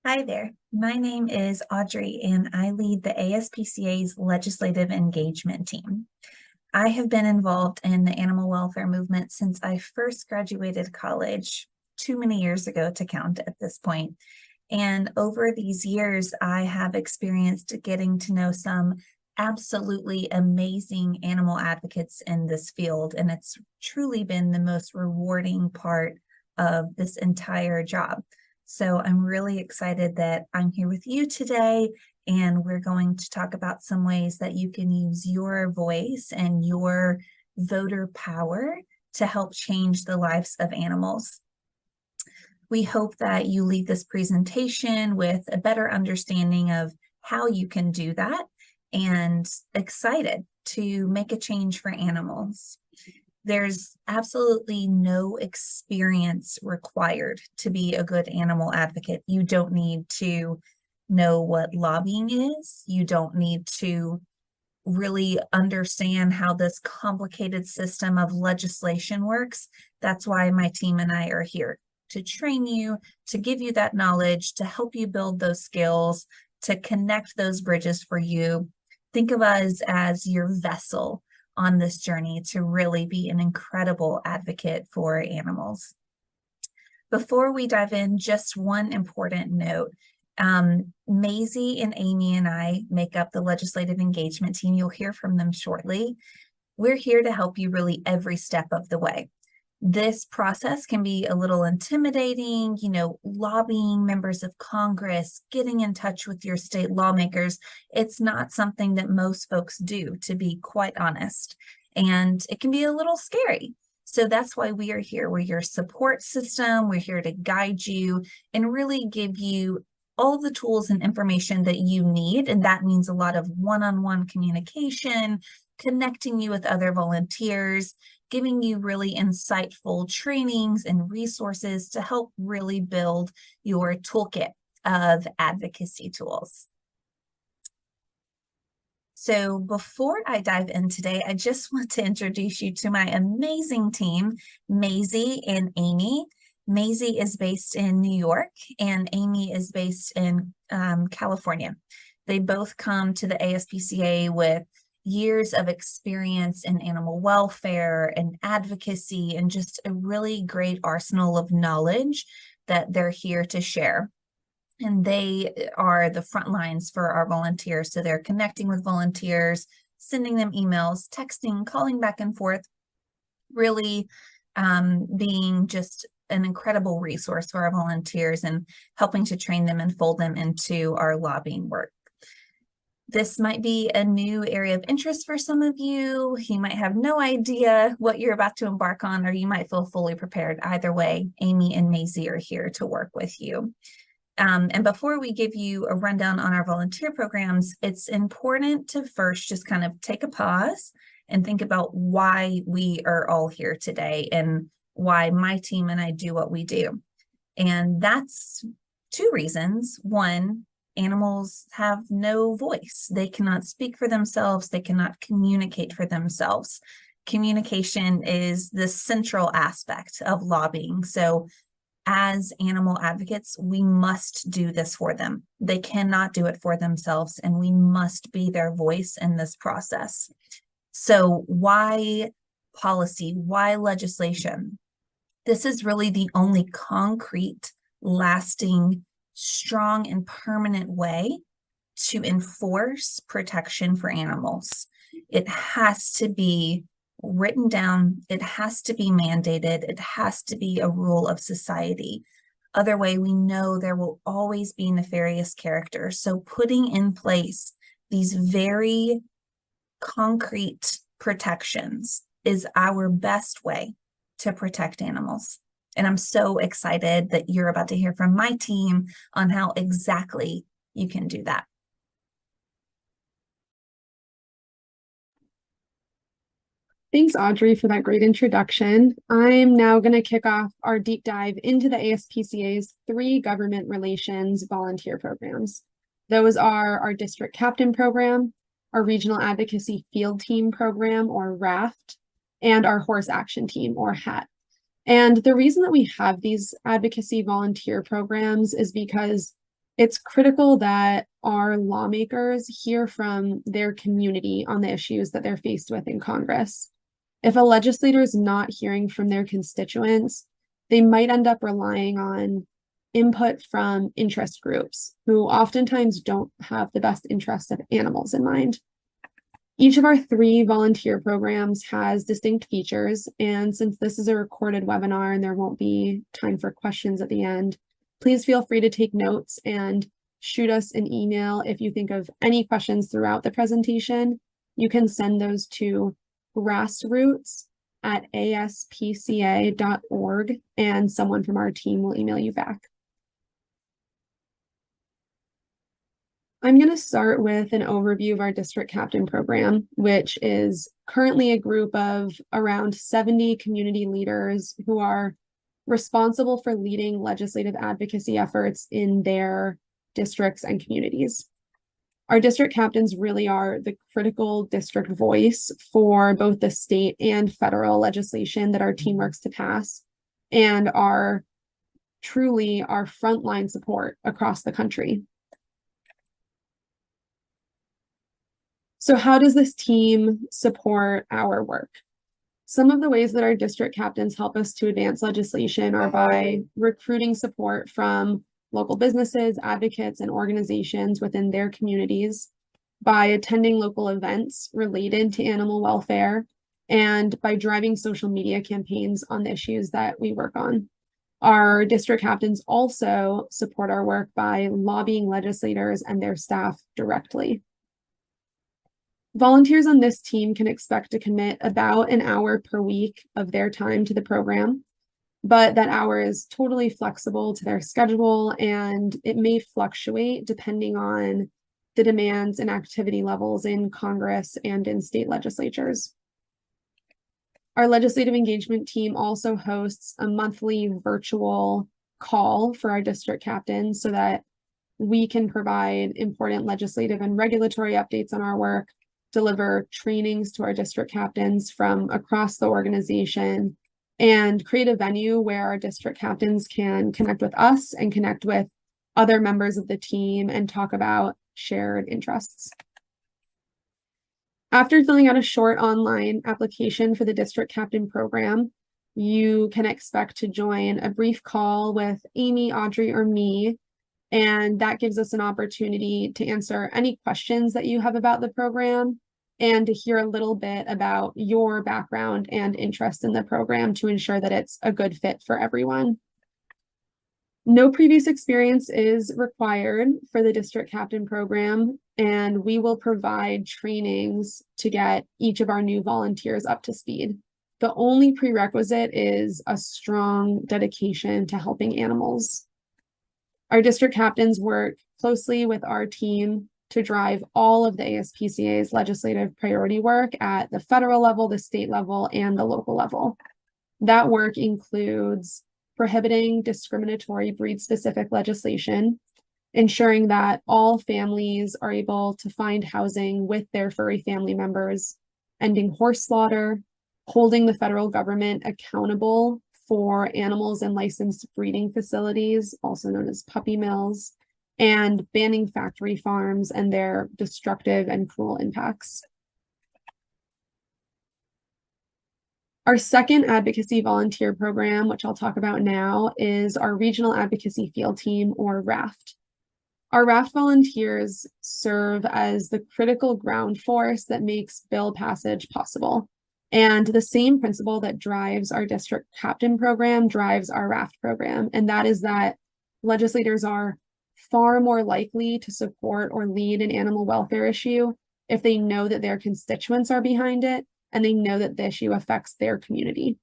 Hi there. My name is Audrey, and I lead the ASPCA's Legislative Engagement Team. I have been involved in the animal welfare movement since I first graduated college, too many years ago to count at this point. And over these years, I have experienced getting to know some absolutely amazing animal advocates in this field, and it's truly been the most rewarding part of this entire job. So I'm really excited that I'm here with you today, and we're going to talk about some ways that you can use your voice and your voter power to help change the lives of animals. We hope that you leave this presentation with a better understanding of how you can do that and excited to make a change for animals. There's absolutely no experience required to be a good animal advocate. You don't need to know what lobbying is. You don't need to really understand how this complicated system of legislation works. That's why my team and I are here, to train you, to give you that knowledge, to help you build those skills, to connect those bridges for you. Think of us as your vessel on this journey to really be an incredible advocate for animals. Before we dive in, just one important note. Maisie and Amy and I make up the Legislative Engagement Team. You'll hear from them shortly. We're here to help you really every step of the way. This process can be a little intimidating, lobbying members of Congress, getting in touch with your state lawmakers. It's not something that most folks do, to be quite honest, and it can be a little scary. So that's why we are here. We're your support system. We're here to guide you and really give you all the tools and information that you need. And that means a lot of one-on-one communication, connecting you with other volunteers, giving you really insightful trainings and resources to help really build your toolkit of advocacy tools. So before I dive in today, I just want to introduce you to my amazing team, Maisie and Amy. Maisie is based in New York and Amy is based in California. They both come to the ASPCA with years of experience in animal welfare and advocacy and just a really great arsenal of knowledge that they're here to share. And they are the front lines for our volunteers. So they're connecting with volunteers, sending them emails, texting, calling back and forth, really being just an incredible resource for our volunteers and helping to train them and fold them into our lobbying work. This might be a new area of interest for some of you. You might have no idea what you're about to embark on, or you might feel fully prepared. Either way, Amy and Maisie are here to work with you. And before we give you a rundown on our volunteer programs, it's important to first just kind of take a pause and think about why we are all here today and why my team and I do what we do. And that's two reasons. One, animals have no voice. They cannot speak for themselves. They cannot communicate for themselves. Communication is the central aspect of lobbying. So as animal advocates, we must do this for them. They cannot do it for themselves, and we must be their voice in this process. So why policy? Why legislation? This is really the only concrete, lasting, strong, and permanent way to enforce protection for animals. It has to be written down, it has to be mandated, it has to be a rule of society. Other way, we know there will always be nefarious characters. So putting in place these very concrete protections is our best way to protect animals. And I'm so excited that you're about to hear from my team on how exactly you can do that. Thanks, Audrey, for that great introduction. I'm now going to kick off our deep dive into the ASPCA's 3 government relations volunteer programs. Those are our District Captain Program, our Regional Advocacy Field Team Program, or RAFT, and our Horse Action Team, or HAT. And the reason that we have these advocacy volunteer programs is because It's critical that our lawmakers hear from their community on the issues that they're faced with in Congress. If a legislator is not hearing from their constituents, they might end up relying on input from interest groups who oftentimes don't have the best interests of animals in mind. Each of our 3 volunteer programs has distinct features, and since this is a recorded webinar and there won't be time for questions at the end, please feel free to take notes and shoot us an email if you think of any questions throughout the presentation. You can send those to grassroots@aspca.org, and someone from our team will email you back. I'm going to start with an overview of our district captain program, which is currently a group of around 70 community leaders who are responsible for leading legislative advocacy efforts in their districts and communities. Our district captains really are the critical district voice for both the state and federal legislation that our team works to pass, and are truly our frontline support across the country. So how does this team support our work? Some of the ways that our district captains help us to advance legislation are by recruiting support from local businesses, advocates, and organizations within their communities, by attending local events related to animal welfare, and by driving social media campaigns on the issues that we work on. Our district captains also support our work by lobbying legislators and their staff directly. Volunteers on this team can expect to commit about an hour per week of their time to the program, but that hour is totally flexible to their schedule, and it may fluctuate depending on the demands and activity levels in Congress and in state legislatures. Our legislative engagement team also hosts a monthly virtual call for our district captains so that we can provide important legislative and regulatory updates on our work, deliver trainings to our district captains from across the organization, and create a venue where our district captains can connect with us and connect with other members of the team and talk about shared interests. After filling out a short online application for the district captain program, you can expect to join a brief call with Amy, Audrey, or me, and that gives us an opportunity to answer any questions that you have about the program and to hear a little bit about your background and interest in the program to ensure that it's a good fit for everyone. No previous experience is required for the district captain program, and we will provide trainings to get each of our new volunteers up to speed. The only prerequisite is a strong dedication to helping animals. Our district captains work closely with our team to drive all of the ASPCA's legislative priority work at the federal level, the state level, and the local level. That work includes prohibiting discriminatory breed-specific legislation, ensuring that all families are able to find housing with their furry family members, ending horse slaughter, holding the federal government accountable for animals in licensed breeding facilities, also known as puppy mills, and banning factory farms and their destructive and cruel impacts. Our second advocacy volunteer program, which I'll talk about now, is our Regional Advocacy Field Team, or RAFT. Our RAFT volunteers serve as the critical ground force that makes bill passage possible. And the same principle that drives our district captain program drives our RAFT program, and that is that legislators are far more likely to support or lead an animal welfare issue if they know that their constituents are behind it and they know that the issue affects their community.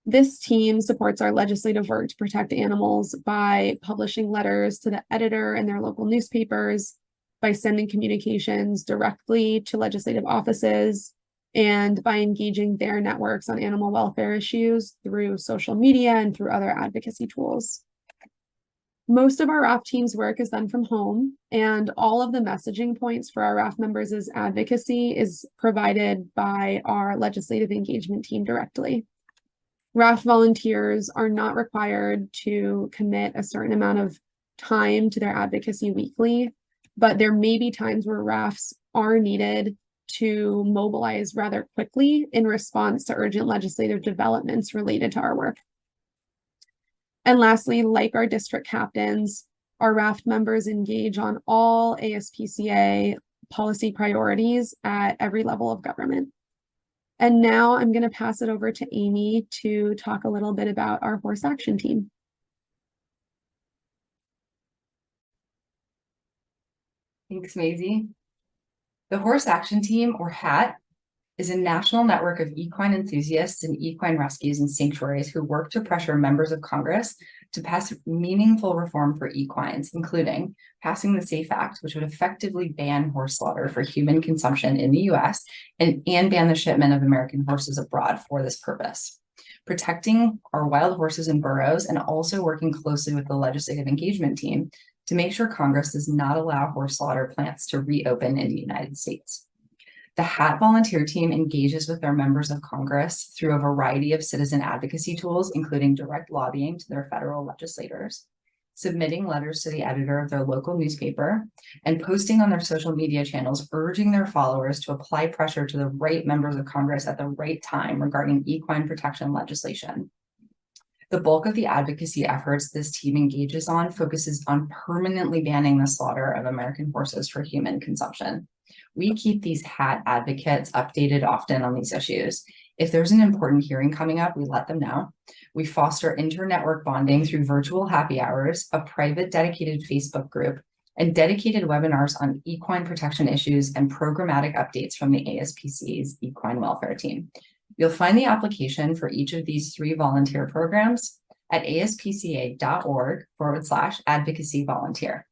This team supports our legislative work to protect animals by publishing letters to the editor in their local newspapers, by sending communications directly to legislative offices, and by engaging their networks on animal welfare issues through social media and through other advocacy tools. Most of our RAFT team's work is done from home, and all of the messaging points for our RAFT members' advocacy is provided by our legislative engagement team directly. RAFT volunteers are not required to commit a certain amount of time to their advocacy weekly, but there may be times where RAFs are needed to mobilize rather quickly in response to urgent legislative developments related to our work. And lastly, like our district captains, our RAF members engage on all ASPCA policy priorities at every level of government. And now I'm going to pass it over to Amy to talk a little bit about our horse action team. Thanks, Maisie. The Horse Action Team, or HAT, is a national network of equine enthusiasts and equine rescues and sanctuaries who work to pressure members of Congress to pass meaningful reform for equines, including passing the SAFE Act, which would effectively ban horse slaughter for human consumption in the US and ban the shipment of American horses abroad for this purpose. Protecting our wild horses and burros, and also working closely with the Legislative Engagement Team to make sure Congress does not allow horse slaughter plants to reopen in the United States. The HAT volunteer team engages with their members of Congress through a variety of citizen advocacy tools, including direct lobbying to their federal legislators, submitting letters to the editor of their local newspaper, and posting on their social media channels, urging their followers to apply pressure to the right members of Congress at the right time regarding equine protection legislation. The bulk of the advocacy efforts this team engages on focuses on permanently banning the slaughter of American horses for human consumption. We keep these HAT advocates updated often on these issues. If there's an important hearing coming up, we let them know. We foster inter-network bonding through virtual happy hours, a private dedicated Facebook group, and dedicated webinars on equine protection issues and programmatic updates from the ASPCA's equine welfare team. You'll find the application for each of these 3 volunteer programs at aspca.org/advocacy volunteer.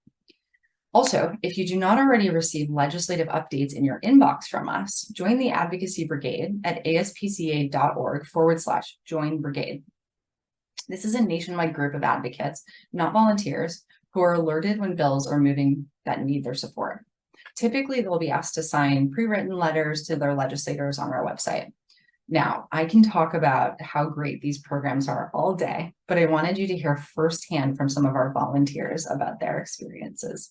Also, if you do not already receive legislative updates in your inbox from us, join the Advocacy Brigade at aspca.org/join brigade. This is a nationwide group of advocates, not volunteers, who are alerted when bills are moving that need their support. Typically, they'll be asked to sign pre-written letters to their legislators on our website. Now, I can talk about how great these programs are all day, but I wanted you to hear firsthand from some of our volunteers about their experiences.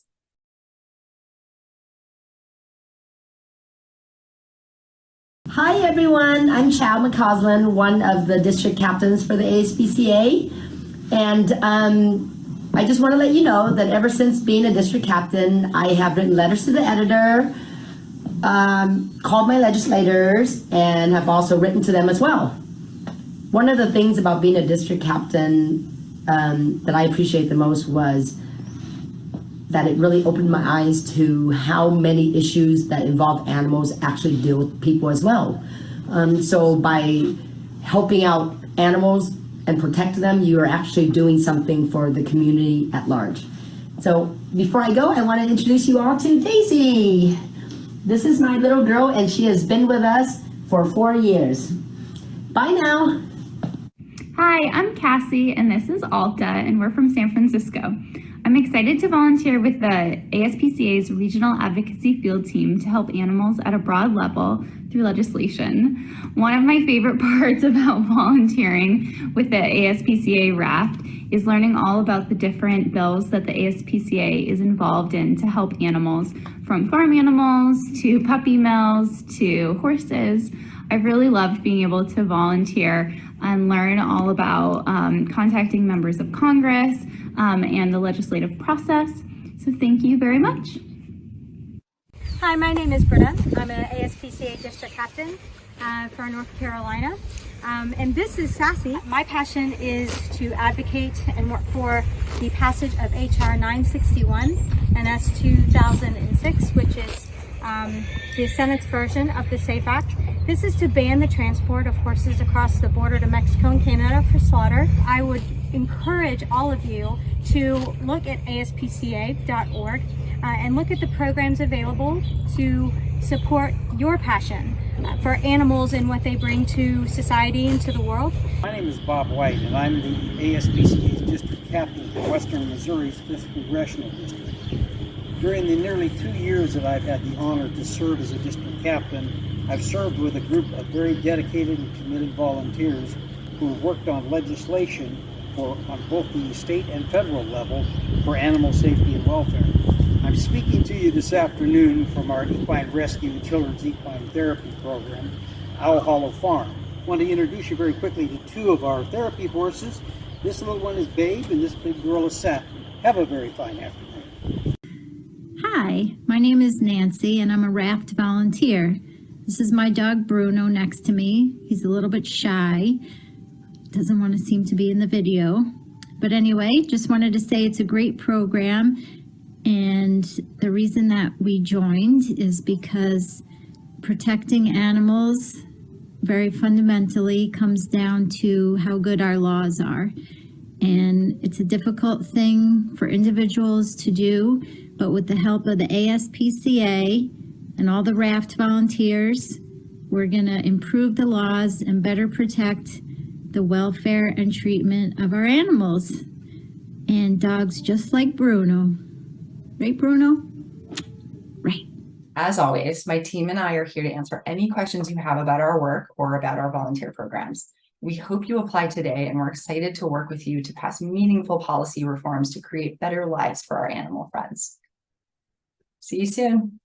Hi everyone, I'm Chow McCausland, one of the district captains for the ASPCA, and I just want to let you know that ever since being a district captain, I have written letters to the editor, called my legislators, and have also written to them as well. One of the things about being a district captain that I appreciate the most was that it really opened my eyes to how many issues that involve animals actually deal with people as well. So by helping out animals and protecting them, you are actually doing something for the community at large. So before I go, I want to introduce you all to Daisy. This is my little girl, and she has been with us for 4 years. Bye now. Hi, I'm Cassie, and this is Alta, and we're from San Francisco. I'm excited to volunteer with the ASPCA's Regional Advocacy Field Team to help animals at a broad level through legislation. One of my favorite parts about volunteering with the ASPCA RAFT is learning all about the different bills that the ASPCA is involved in to help animals, from farm animals to puppy mills to horses. I've really loved being able to volunteer and learn all about contacting members of Congress and the legislative process. So thank you very much. Hi, my name is Britta. I'm an ASPCA district captain for North Carolina. And this is Sassy. My passion is to advocate and work for the passage of HR 961, and that's 2006, which is the Senate's version of the SAFE Act. This is to ban the transport of horses across the border to Mexico and Canada for slaughter. I would encourage all of you to look at aspca.org and look at the programs available to support your passion for animals and what they bring to society and to the world. My name is Bob White, and I'm the ASPCA's district captain for Western Missouri's 5th Congressional District. During the nearly 2 years that I've had the honor to serve as a district captain, I've served with a group of very dedicated and committed volunteers who have worked on legislation support on both the state and federal level for animal safety and welfare. I'm speaking to you this afternoon from our equine rescue and children's equine therapy program, Owl Hollow Farm. I want to introduce you very quickly to two of our therapy horses. This little one is Babe and this big girl is Satin. Have a very fine afternoon. Hi, my name is Nancy and I'm a raft volunteer. This is my dog Bruno next to me. He's a little bit shy, doesn't want to seem to be in the video. But anyway, just wanted to say it's a great program, and the reason that we joined is because protecting animals very fundamentally comes down to how good our laws are. And it's a difficult thing for individuals to do, but with the help of the ASPCA and all the raft volunteers, we're gonna improve the laws and better protect the welfare and treatment of our animals and dogs just like Bruno. Right, Bruno? Right. As always, my team and I are here to answer any questions you have about our work or about our volunteer programs. We hope you apply today, and we're excited to work with you to pass meaningful policy reforms to create better lives for our animal friends. See you soon.